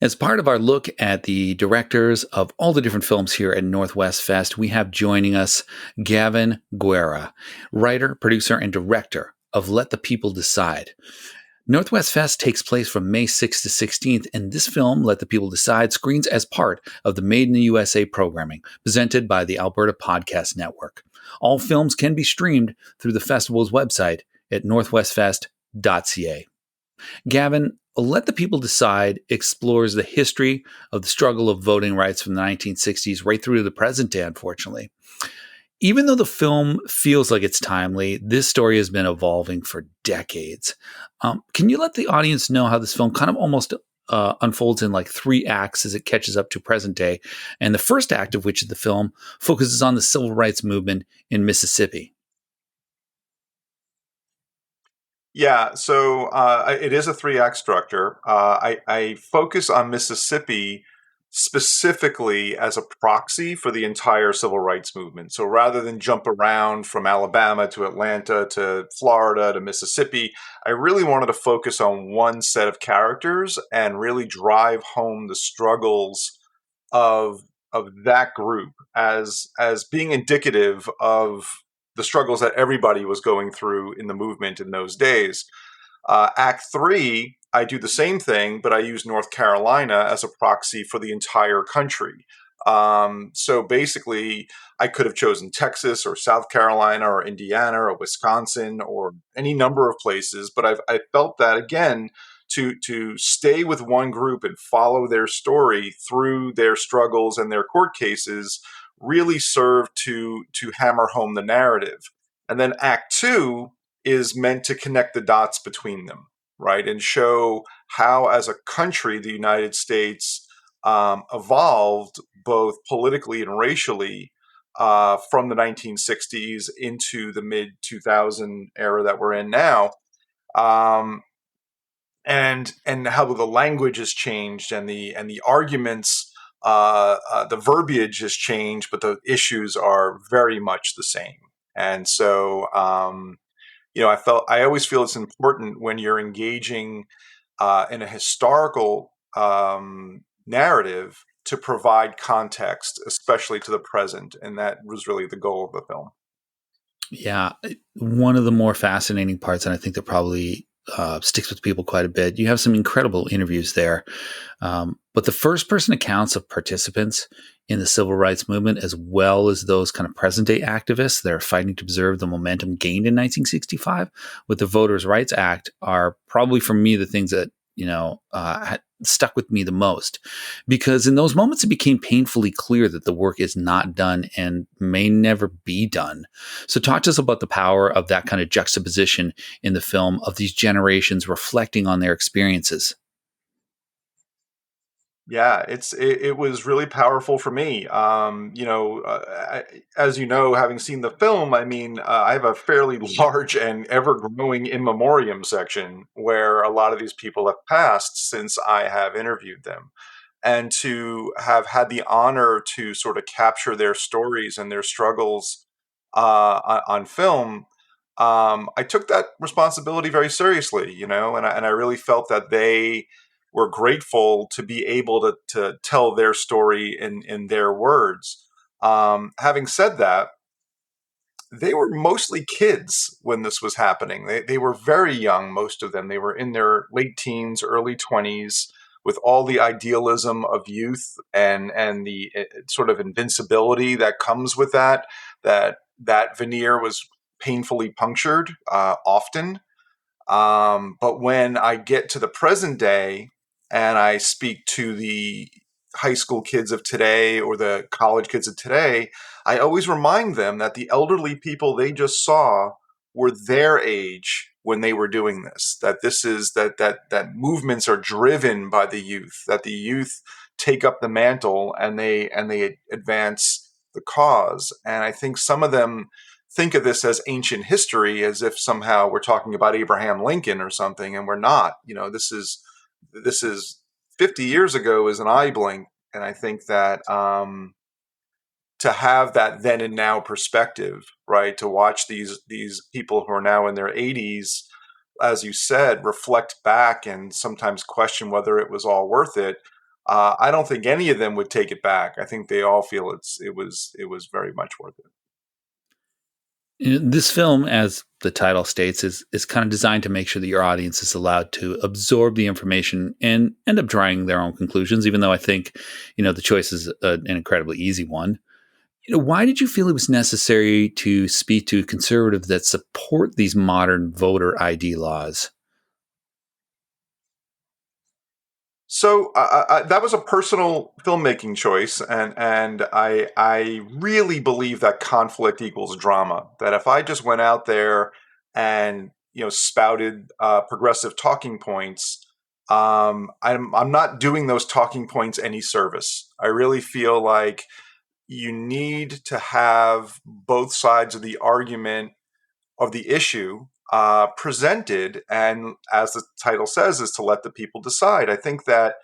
As part of our look at the directors of all the different films here at NorthWestFest, we have joining us Gavin Guerra, writer, producer, and director of Let the People Decide. NorthWestFest takes place from May 6th to 16th, and this film, Let the People Decide, screens as part of the Made in the USA programming presented by the Alberta Podcast Network. All films can be streamed through the festival's website at northwestfest.ca. Gavin, Let the People Decide explores the history of the struggle of voting rights from the 1960s right through to the present day, unfortunately. Even though the film feels like it's timely, this story has been evolving for decades. Can you let the audience know how this film kind of almost unfolds in like three acts as it catches up to present day? And the first act of which the film focuses on the civil rights movement in Mississippi. Yeah, so it is a three-act structure. I focus on Mississippi specifically as a proxy for the entire civil rights movement. So rather than jump around from Alabama to Atlanta to Florida to Mississippi, I really wanted to focus on one set of characters and really drive home the struggles of that group as being indicative of the struggles that everybody was going through in the movement in those days. Act three, I do the same thing, but I use North Carolina as a proxy for the entire country. So basically, I could have chosen Texas or South Carolina or Indiana or Wisconsin or any number of places, but I felt that again to stay with one group and follow their story through their struggles and their court cases really served to hammer home the narrative. And then Act two is meant to connect the dots between them, right, and show how, as a country, the United States evolved both politically and racially from the 1960s into the mid 2000 era that we're in now. And how the language has changed and the arguments, the verbiage has changed, but the issues are very much the same. And so, I always feel it's important when you're engaging in a historical narrative to provide context, especially to the present, and that was really the goal of the film. Yeah, one of the more fascinating parts, and I think that probably sticks with people quite a bit. You have some incredible interviews there, but the first-person accounts of participants in the civil rights movement, as well as those kind of present-day activists that are fighting to preserve the momentum gained in 1965 with the Voters' Rights Act, are probably, for me, the things that stuck with me the most, because in those moments it became painfully clear that the work is not done and may never be done. So talk to us about the power of that kind of juxtaposition in the film of these generations reflecting on their experiences. Yeah, it was really powerful for me. As you know, having seen the film, I mean, I have a fairly large and ever-growing in memoriam section where a lot of these people have passed since I have interviewed them. And to have had the honor to sort of capture their stories and their struggles on film, I took that responsibility very seriously, and I really felt that they were grateful to be able to tell their story in their words. Having said that, they were mostly kids when this was happening. They were very young, most of them. They were in their late teens, early 20s, with all the idealism of youth and the sort of invincibility that comes with that veneer was painfully punctured often. But when I get to the present day and I speak to the high school kids of today or the college kids of today, I always remind them that the elderly people they just saw were their age when they were doing this. That this is that movements are driven by the youth. That the youth take up the mantle and they advance the cause. And I think some of them think of this as ancient history, as if somehow we're talking about Abraham Lincoln or something, and we're not. This is 50 years ago is an eye blink, and I think that to have that then and now perspective, right, to watch these people who are now in their 80s, as you said, reflect back and sometimes question whether it was all worth it. I don't think any of them would take it back. I think they all feel it was very much worth it. This film, as the title states, is kind of designed to make sure that your audience is allowed to absorb the information and end up drawing their own conclusions. Even though I think, the choice is an incredibly easy one. Why did you feel it was necessary to speak to conservatives that support these modern voter ID laws? So that was a personal filmmaking choice, and I really believe that conflict equals drama. That if I just went out there and spouted progressive talking points, I'm not doing those talking points any service. I really feel like you need to have both sides of the argument of the issue presented, and as the title says, is to let the people decide. I think that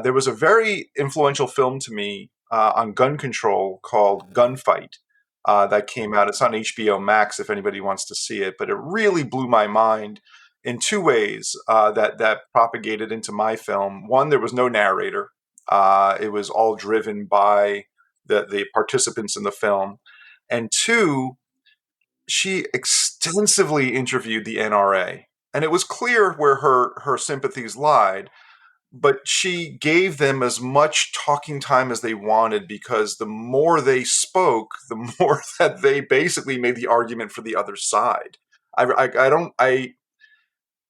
there was a very influential film to me on gun control called Gunfight that came out. It's on HBO Max if anybody wants to see it, but it really blew my mind in two ways that propagated into my film. One, there was no narrator. It was all driven by the participants in the film. And two, she extensively interviewed the NRA, and it was clear where her sympathies lied. But she gave them as much talking time as they wanted, because the more they spoke, the more that they basically made the argument for the other side. I don't I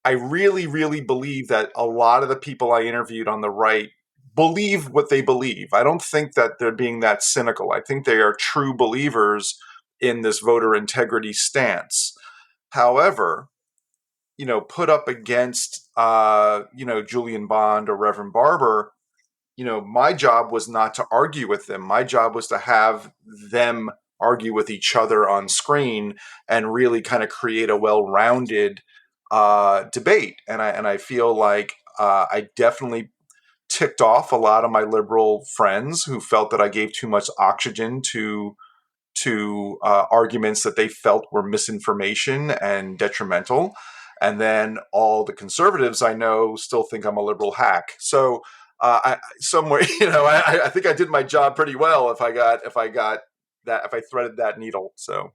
really really believe that a lot of the people I interviewed on the right believe what they believe. I don't think that they're being that cynical. I think they are true believers in this voter integrity stance. However, put up against, Julian Bond or Reverend Barber, my job was not to argue with them. My job was to have them argue with each other on screen and really kind of create a well-rounded debate. And I feel like I definitely ticked off a lot of my liberal friends who felt that I gave too much oxygen to arguments that they felt were misinformation and detrimental. And then all the conservatives I know still think I'm a liberal hack. So somewhere, I think I did my job pretty well if I threaded that needle. So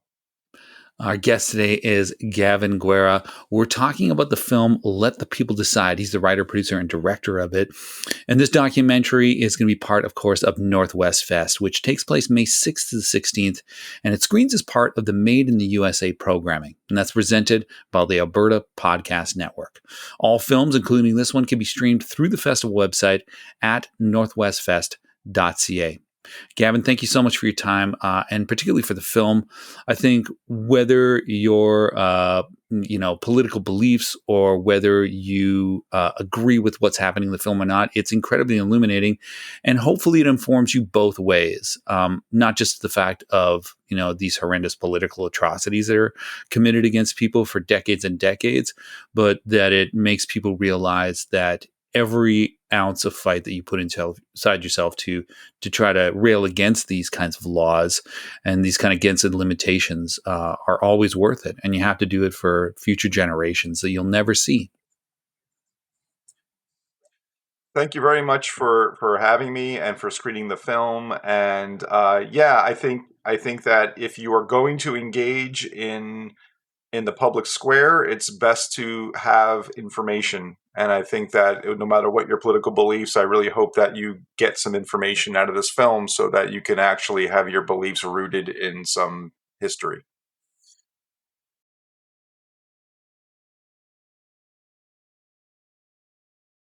Our guest today is Gavin Guerra. We're talking about the film Let the People Decide. He's the writer, producer, and director of it. And this documentary is going to be part, of course, of NorthWestFest, which takes place May 6th to the 16th. And it screens as part of the Made in the USA programming. And that's presented by the Alberta Podcast Network. All films, including this one, can be streamed through the festival website at northwestfest.ca. Gavin, thank you so much for your time, and particularly for the film. I think whether your political beliefs or whether you agree with what's happening in the film or not, it's incredibly illuminating, and hopefully it informs you both ways. Not just the fact of these horrendous political atrocities that are committed against people for decades and decades, but that it makes people realize that every ounce of fight that you put inside yourself to try to rail against these kinds of laws and these kind of against limitations are always worth it, and you have to do it for future generations that you'll never see. thank you very much for having me and for screening the film. And yeah, I think that if you are going to engage in the public square, it's best to have information. And I think that no matter what your political beliefs, I really hope that you get some information out of this film so that you can actually have your beliefs rooted in some history.